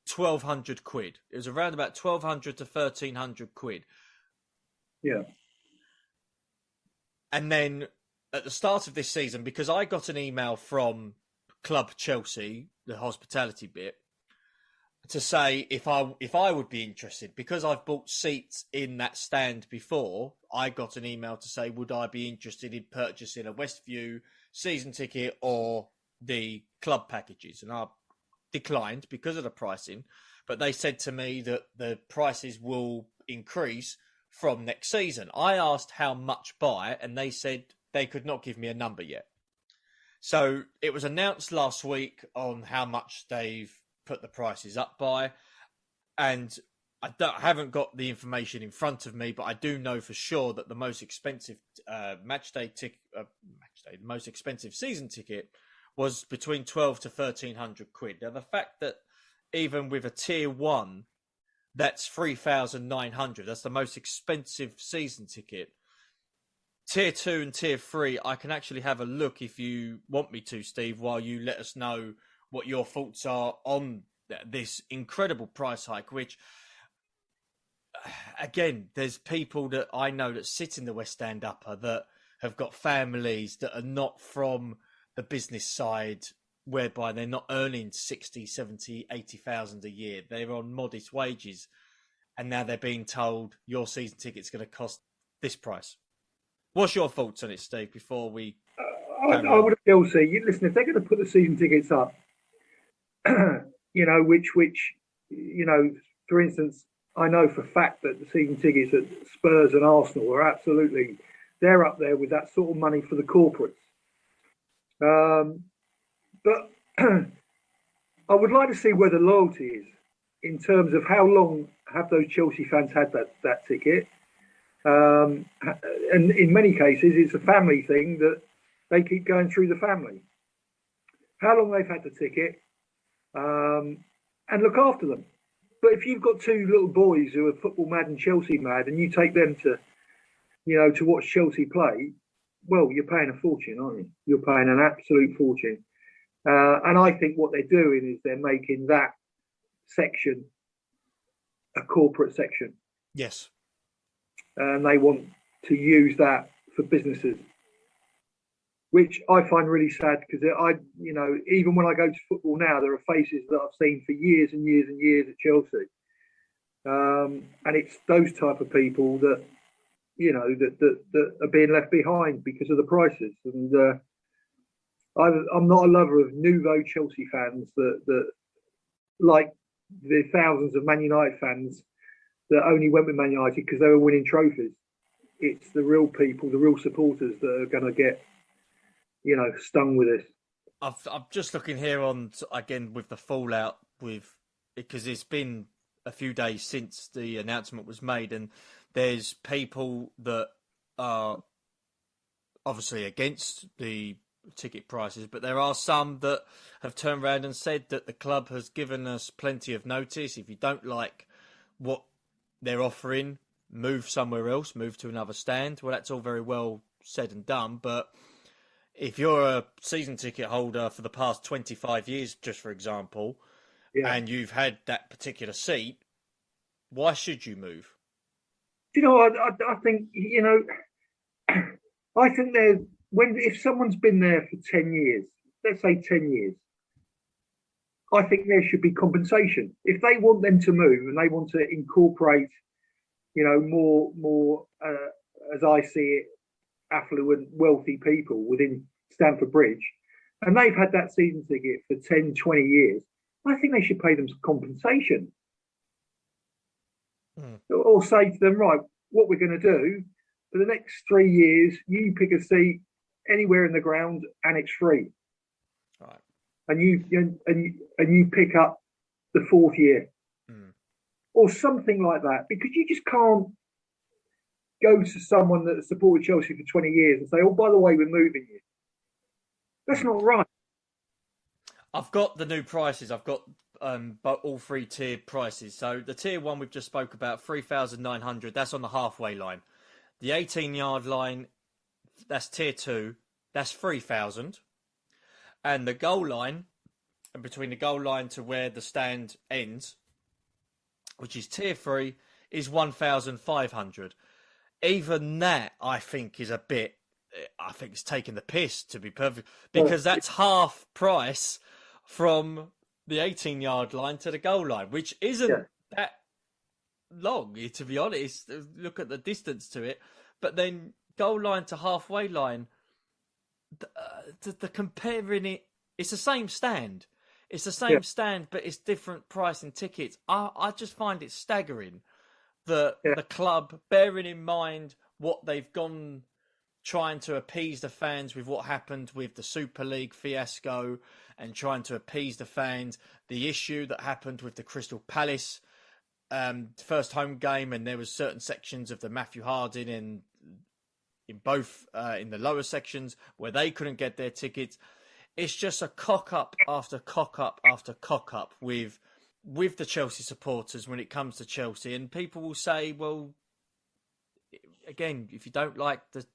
B: £1,200. It was around about £1,200 to £1,300.
C: Yeah.
B: And then at the start of this season, because I got an email from Club Chelsea, the hospitality bit, to say if I would be interested, because I've bought seats in that stand before. I got an email to say, would I be interested in purchasing a Westview season ticket or the club packages? And I declined because of the pricing, but they said to me that the prices will increase from next season. I asked how much by, and they said they could not give me a number yet. So it was announced last week on how much they've put the prices up by, and I haven't got the information in front of me, but I do know for sure that the most expensive the most expensive season ticket was between £1,200 to £1,300. Now, the fact that even with a tier 1, that's £3,900, that's the most expensive season ticket. Tier 2 and Tier 3, I can actually have a look if you want me to, Steve, while you let us know what your thoughts are on this incredible price hike, which, again, there's people that I know that sit in the West Stand Upper that have got families that are not from the business side, whereby they're not earning 60, 70, 80,000 a year. They're on modest wages, and now they're being told your season ticket's going to cost this price. What's your thoughts on it, Steve, before we...
C: I would still say, listen, if they're going to put the season tickets up, which, for instance, I know for a fact that the season tickets at Spurs and Arsenal are absolutely, they're up there with that sort of money for the corporates. But I would like to see where the loyalty is in terms of how long have those Chelsea fans had that ticket. And in many cases, it's a family thing that they keep going through the family. How long they've had the ticket, and look after them. But if you've got two little boys who are football mad and Chelsea mad, and you take them to watch Chelsea play, well, you're paying a fortune, aren't you? You're paying an absolute fortune. And I think what they're doing is they're making that section a corporate section.
B: Yes.
C: And they want to use that for businesses, which I find really sad, because even when I go to football now, there are faces that I've seen for years and years and years at Chelsea. And it's those type of people that, that are being left behind because of the prices. And I'm not a lover of nouveau Chelsea fans that like the thousands of Man United fans that only went with Man United because they were winning trophies. It's the real people, the real supporters that are going to get, stung with this.
B: I'm just looking here on, again, with the fallout because it's been a few days since the announcement was made, and there's people that are obviously against the ticket prices, but there are some that have turned around and said that the club has given us plenty of notice. If you don't like what they're offering, move somewhere else, move to another stand. Well, that's all very well said and done, but if you're a season ticket holder for the past 25 years, just for example, and you've had that particular seat, Why should you move?
C: I think, I think if someone's been there for 10 years, let's say 10 years, I think there should be compensation. If they want them to move and they want to incorporate, more, as I see it, affluent, wealthy people within Stamford Bridge, and they've had that season ticket for 10, 20 years, I think they should pay them some compensation. Or say to them, right, what we're going to do for the next 3 years, you pick a seat anywhere in the ground and it's free.
B: Right.
C: And you pick up the fourth year. Or something like that, because you just can't go to someone that supported Chelsea for 20 years and say, oh, by the way, we're moving you. That's not right.
B: I've got the new prices. I've got all three tier prices. So the tier one we've just spoke about, 3,900, that's on the halfway line. The 18-yard line, that's tier two, that's 3,000. And the goal line, and between the goal line to where the stand ends, which is tier three, is 1,500. Even that, I think, is a bit... I think it's taking the piss, to be perfect, because that's half price from the 18-yard line to the goal line, which isn't that long, to be honest. Look at the distance to it. But then goal line to halfway line, the comparing it, it's the same stand. It's the same stand, but it's different price in tickets. I just find it staggering that the club, bearing in mind what they've gone trying to appease the fans with what happened with the Super League fiasco and trying to appease the fans, the issue that happened with the Crystal Palace first home game, and there was certain sections of the Matthew Harding and in both in the lower sections where they couldn't get their tickets. It's just a cock-up after cock-up after cock-up with the Chelsea supporters when it comes to Chelsea. And people will say, well, again, if you don't like the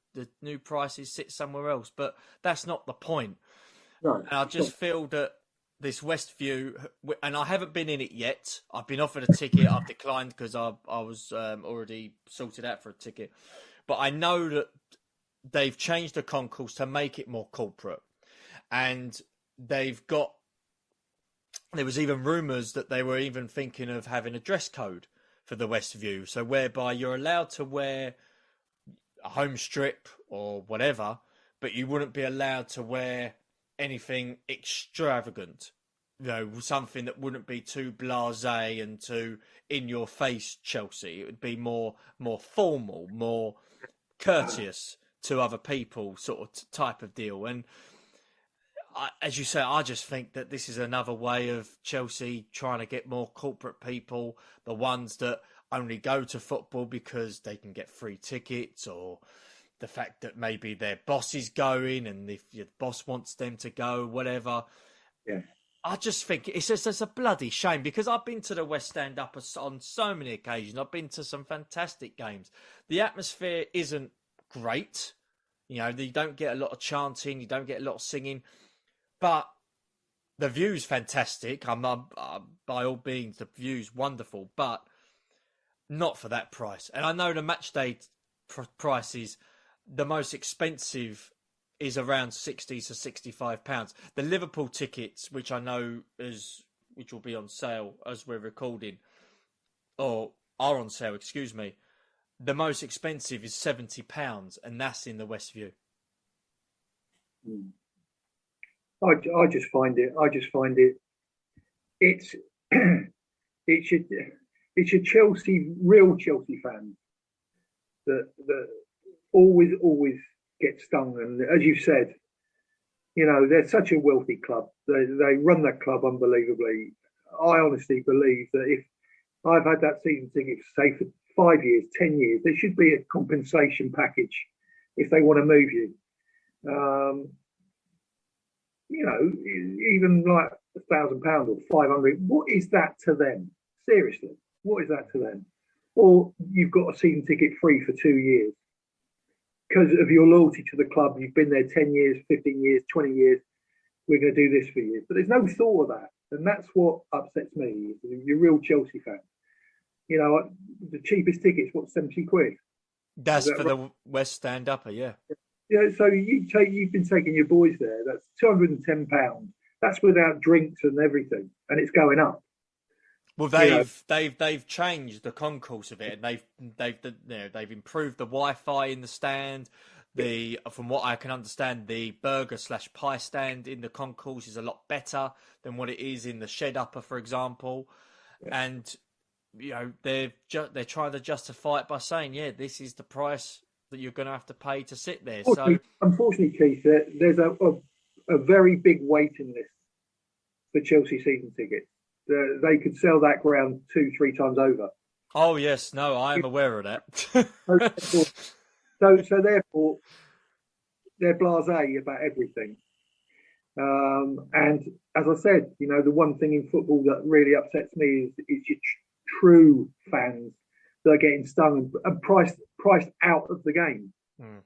B: new prices, sit somewhere else. But that's not the point.
C: No,
B: and I just feel that this Westview, and I haven't been in it yet. I've been offered a ticket. I've declined because I was already sorted out for a ticket. But I know that they've changed the concourse to make it more corporate. And there was even rumours that they were even thinking of having a dress code for the Westview. So whereby you're allowed to wear a home strip or whatever, but you wouldn't be allowed to wear anything extravagant. Something that wouldn't be too blasé and too in your face Chelsea. It would be more formal, more courteous to other people sort of type of deal. And as you say, I just think that this is another way of Chelsea trying to get more corporate people, the ones that only go to football because they can get free tickets, or the fact that maybe their boss is going and if your boss wants them to go, whatever.
C: Yeah.
B: I just think it's a bloody shame, because I've been to the West Stand up on so many occasions. I've been to some fantastic games. The atmosphere isn't great. You don't get a lot of chanting, you don't get a lot of singing. But the view's fantastic. By all means, the view's wonderful, but not for that price. And I know the match day prices, the most expensive is around £60 to £65. The Liverpool tickets, which I know which will be on sale as we're recording, or are on sale, excuse me. The most expensive is £70, and that's in the Westview.
C: I just find it. It's it's a real Chelsea fans that always get stung. And as you said, they're such a wealthy club. They run that club unbelievably. I honestly believe that if I've had that season ticket, say for 5 years, 10 years, there should be a compensation package if they want to move you. Even like £1,000 or 500. What is that to them? Seriously, what is that to them? Or you've got a season ticket free for 2 years because of your loyalty to the club. You've been there 10 years, 15 years, 20 years. We're going to do this for you. But there's no thought of that. And that's what upsets me. You're a real Chelsea fan. You know, the cheapest tickets, what, 70 quid?
B: That's for
C: Right?
B: the West Stand upper, yeah.
C: Yeah, so you've been taking your boys there. That's £210. That's without drinks and everything, and it's going up.
B: Well,
C: You know,
B: they've changed the concourse of it, and they've improved the Wi-Fi in the stand. From what I can understand, the burger/pie stand in the concourse is a lot better than what it is in the shed upper, for example.
C: yeah.
B: And they're trying to justify it by saying, yeah, this is the price that you're going to have to pay to sit there. So
C: Unfortunately, Keith, there's a very big waiting list for Chelsea season tickets. They could sell that ground 2-3 times over.
B: oh yes, no, I am aware of that.
C: So therefore, they're blasé about everything. And as I said, the one thing in football that really upsets me is your true fans that are getting stung and priced out of the game.
B: Mm.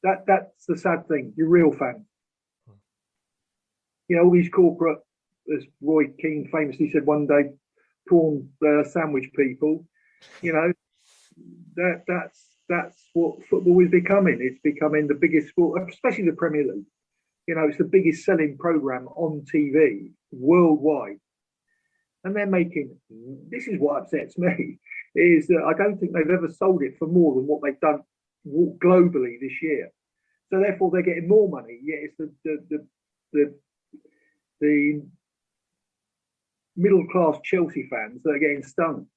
C: That's the sad thing. Your real fans. All these corporate, as Roy Keane famously said one day, prawn sandwich people. That's what football is becoming. It's becoming the biggest sport, especially the Premier League. It's the biggest selling program on TV worldwide. And they're making, this is what upsets me, is that I don't think they've ever sold it for more than what they've done globally this year. So therefore they're getting more money. Yet it's the middle class Chelsea fans that are getting stung.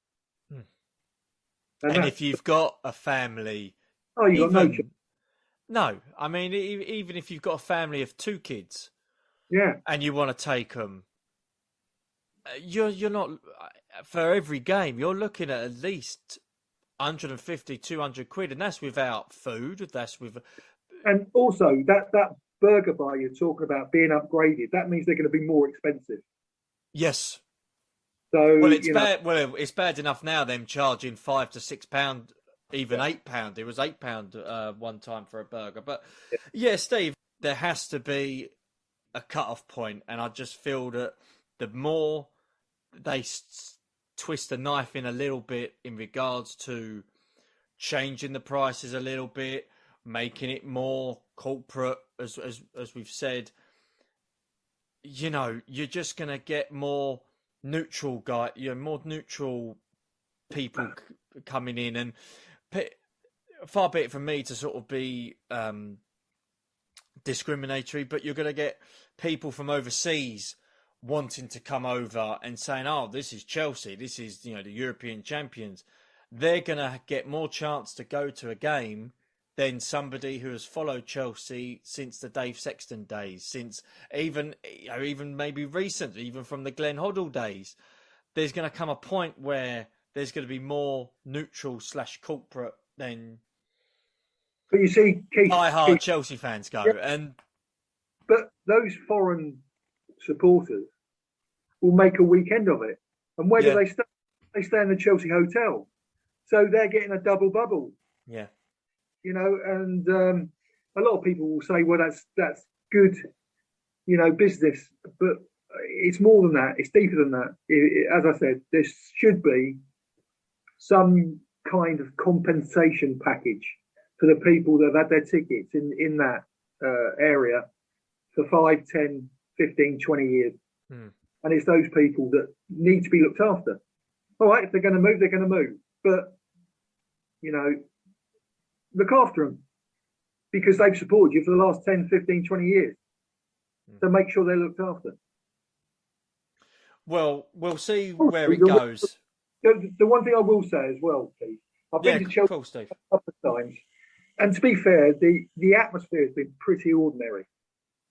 B: And if you've got a family,
C: you've got no choice.
B: No, I mean, even if you've got a family of 2 kids,
C: yeah,
B: and you want to take them, you're not, for every game, you're looking at least 150, 200 quid, and that's without food.
C: And also that burger bar you're talking about being upgraded, that means they're going to be more expensive.
B: Yes.
C: So
B: well, it's bad. Well, it's bad enough now. Them charging £5 to £6, even £8. It was £8 one time for a burger. But yeah, Steve, there has to be a cut-off point, and I just feel that the more they twist the knife in a little bit in regards to changing the prices a little bit, making it more corporate, as we've said, you're just going to get more neutral more neutral people coming in, and far be it from me to sort of be discriminatory, but you're going to get people from overseas wanting to come over and saying, oh, this is Chelsea, this is the European champions. They're going to get more chance to go to a game than somebody who has followed Chelsea since the Dave Sexton days, since even maybe recently, even from the Glenn Hoddle days. There's going to come a point where there's going to be more neutral / corporate than.
C: But you see, Keith,
B: die-hard Chelsea fans go,
C: but those foreign supporters will make a weekend of it. And where do they stay? They stay in the Chelsea hotel, so they're getting a double bubble.
B: Yeah.
C: And a lot of people will say, well, that's good, business. But it's more than that. It's deeper than that. As I said, there should be some kind of compensation package for the people that have had their tickets in that area for 5, 10, 15, 20 years.
B: Hmm.
C: And it's those people that need to be looked after. All right, if they're going to move, they're going to move. But, look after them, because they've supported you for the last 10, 15, 20 years. So make sure they're looked after.
B: Well, we'll see where it goes.
C: The one thing I will say as well, Keith, I've been to Chelsea a couple of times, and to be fair, the atmosphere has been pretty ordinary.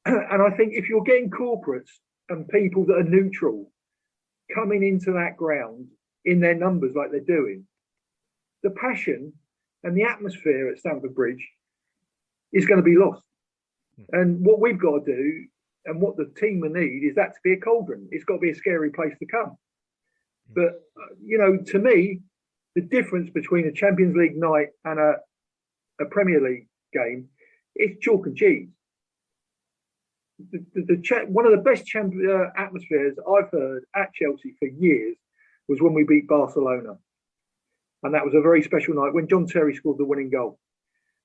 C: And I think if you're getting corporates and people that are neutral coming into that ground in their numbers like they're doing, the passion and the atmosphere at Stamford Bridge is going to be lost. And what we've got to do, and what the team will need, is that to be a cauldron. It's got to be a scary place to come. But, to me, the difference between a Champions League night and a Premier League game is chalk and cheese. One of the best atmospheres I've heard at Chelsea for years was when we beat Barcelona. and that was a very special night when John Terry scored the winning goal.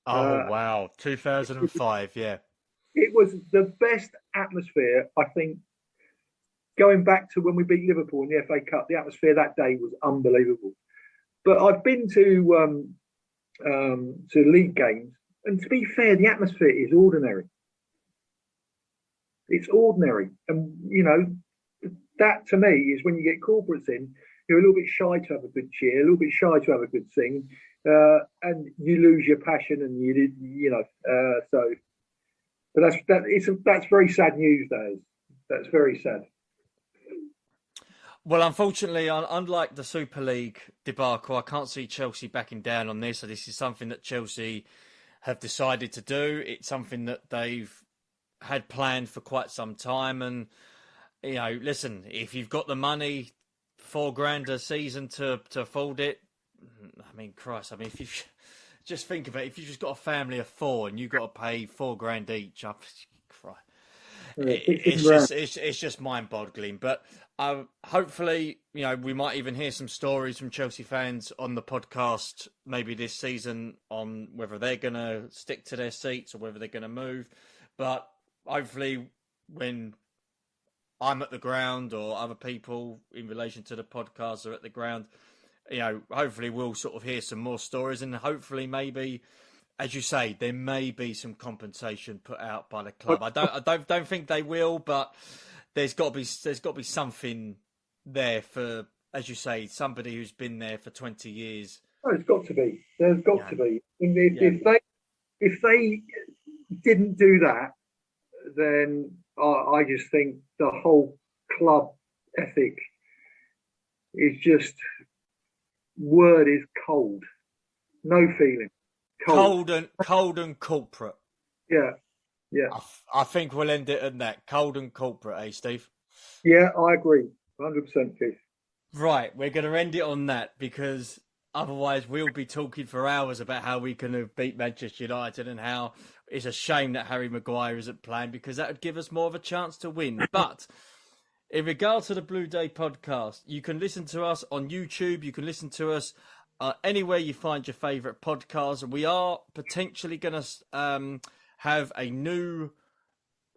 B: Oh, wow. 2005, yeah.
C: It was the best atmosphere, I think, going back to when we beat Liverpool in the FA Cup. The atmosphere that day was unbelievable. But I've been to league games, and to be fair, the atmosphere is ordinary. It's ordinary. And, you know, that to me is when you get corporates in, you're a little bit shy to have a good cheer, a little bit shy to have a good sing, and you lose your passion, and but that's very sad news. That's very sad.
B: Well, unfortunately, unlike the Super League debacle, I can't see Chelsea backing down on this. So this is something that Chelsea have decided to do. It's something that they've had planned for quite some time. And, you know, listen, if you've got the money, $4,000 a season to afford it, I mean, Christ, I mean, if you just think of it, if you've just got a family of four and you've got to pay $4,000 each, it's just mind-boggling. But hopefully, you know, we might even hear some stories from Chelsea fans on the podcast maybe this season on whether they're going to stick to their seats or whether they're going to move. But hopefully, when I'm at the ground or other people in relation to the podcast are at the ground, you know, hopefully we'll sort of hear some more stories, and hopefully maybe, as you say, there may be some compensation put out by the club. I don't think they will, but there's got to be something there for, as you say, somebody who's been there for 20 years.
C: Oh, it's got to be. There's got to be. If they didn't do that, then I just think the whole club ethic is just, word is cold. No feeling.
B: Cold and corporate.
C: Yeah.
B: I think we'll end it at that. Cold and corporate, eh, Steve?
C: Yeah, I agree. 100%, Keith.
B: Right, we're going to end it on that, because otherwise we'll be talking for hours about how we can have beat Manchester United and how it's a shame that Harry Maguire isn't playing, because that would give us more of a chance to win. But in regard to the Blue Day podcast, you can listen to us on YouTube. You can listen to us anywhere you find your favourite podcast. We are potentially going to have a new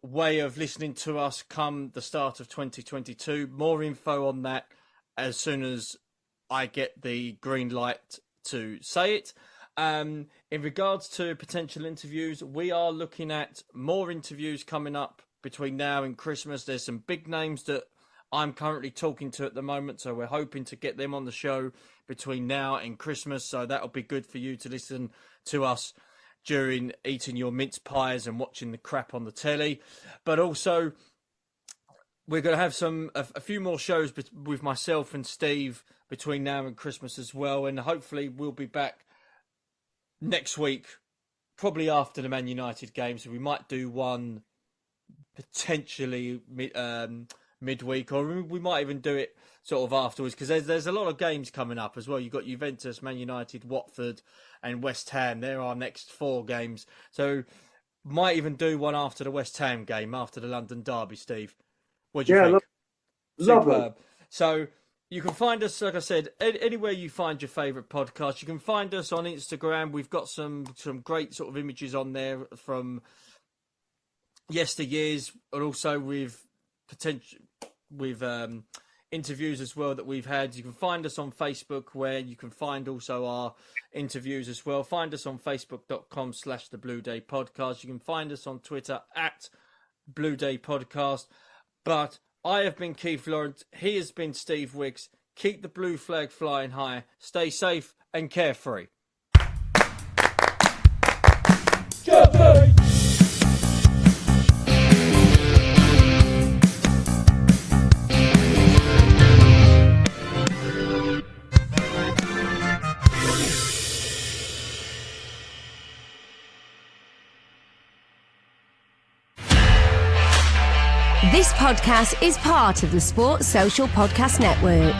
B: way of listening to us come the start of 2022. More info on that as soon as I get the green light to say it. In regards to potential interviews, we are looking at more interviews coming up between now and Christmas. There's some big names that I'm currently talking to at the moment, so we're hoping to get them on the show between now and Christmas. So that'll be good for you to listen to us during eating your mince pies and watching the crap on the telly. But also, we're going to have a few more shows with myself and Steve between now and Christmas as well. And hopefully we'll be back next week, probably after the Man United game. So we might do one potentially midweek, or we might even do it sort of afterwards, because there's a lot of games coming up as well. You've got Juventus, Man United, Watford and West Ham. They're our next 4 games. So might even do one after the West Ham game, after the London derby, Steve. What do you think?
C: Lovely.
B: So you can find us, like I said, anywhere you find your favourite podcast. You can find us on Instagram. We've got some great sort of images on there from yesteryears, and also with interviews as well that we've had. You can find us on Facebook, where you can find also our interviews as well. Find us on facebook.com/the Blue Day Podcast. You can find us on Twitter at Blue Day Podcast. But I have been Keith Lawrence. He has been Steve Wicks. Keep the blue flag flying high. Stay safe and carefree. Carefree!
D: This podcast is part of the Sports Social Podcast Network.